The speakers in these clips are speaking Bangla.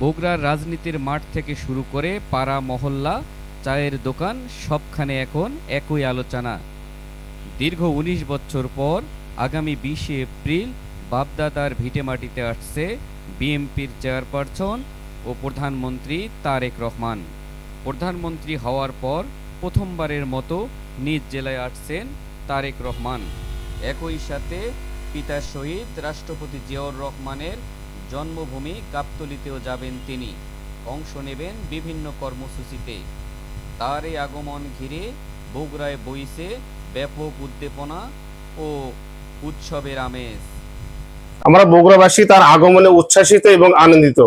বগুড়ার রাজনীতির মাঠ থেকে শুরু করে পাড়া মহল্লা, চায়ের দোকান সবখানে এখন একই আলোচনা। দীর্ঘ ১৯ বছর পর আগামী ২০শে এপ্রিল বাপদাদার ভিটেমাটিতে আসছে বিএনপির চেয়ারপারসন ও প্রধানমন্ত্রী তারেক রহমান। প্রধানমন্ত্রী হওয়ার পর প্রথমবারের মতো নিজ জেলায় আসছেন তারেক রহমান। একই সাথে পিতার শহীদ রাষ্ট্রপতি জিয়াউর রহমানের জন্মভূমি গাবতলীতেও যাবেন তিনি। অংশ নেবেন বিভিন্ন কর্মসূচিতে। তার এই আগমন ঘিরে বগুড়ায় বইছে ব্যাপক উদ্দীপনা ও উৎসবের আমেজ। আমরা বগুড়াবাসী তার আগমনে উচ্ছ্বাসিত এবং আনন্দিত।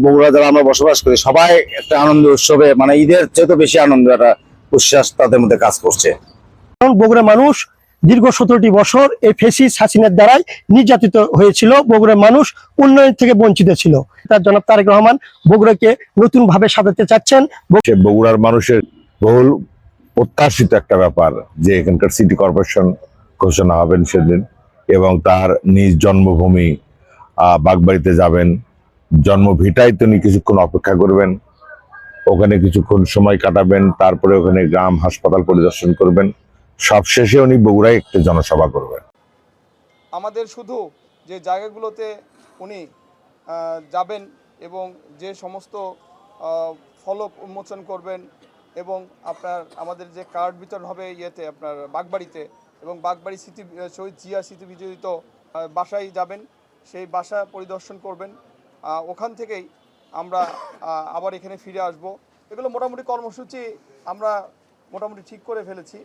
বগুড়া যারা আমরা বসবাস করি সবাই একটা আনন্দ উৎসবে, মানে ঈদের চেয়ে বেশি আনন্দ, একটা উচ্ছ্বাস তাদের মধ্যে কাজ করছে। কারণ বগুড়া মানুষ দীর্ঘ 17টি বছর এই ফ্যাসিস্ট হাসিনার দ্বারাই নির্যাতিত হয়েছিল। বগুড়ার মানুষ উন্নয়ন থেকে বঞ্চিত ছিল। তার জনাব তারেক রহমান বগুড়াকে নতুন ভাবে সাজাতে চাচ্ছেন। বগুড়ার মানুষের বহুল প্রত্যাশিত একটা ব্যাপার যে এখানকার সিটি কর্পোরেশন ঘোষণা হবেন সেদিন, এবং তার নিজ জন্মভূমি বাগবাড়িতে যাবেন। জন্মভিটায় তিনি কিছুক্ষণ অপেক্ষা করবেন, ওখানে কিছুক্ষণ সময় কাটাবেন, তারপরে ওখানে গ্রাম হাসপাতাল পরিদর্শন করবেন, সবশেষে উনি বগুড়ায় একটা জনসভা করবেন। আমাদের শুধু যে জায়গাগুলোতে উনি যাবেন এবং যে সমস্ত ফলক উন্মোচন করবেন এবং আমাদের যে কার্ড বিতরণ হবে আপনার বাগবাড়িতে, এবং বাগবাড়ি শহীদ জিয়া স্মৃতি বিজড়িত বাসায় যাবেন, সেই বাসা পরিদর্শন করবেন। ওখান থেকেই আমরা আবার এখানে ফিরে আসব। এগুলো মোটামুটি কর্মসূচি আমরা মোটামুটি ঠিক করে ফেলেছি।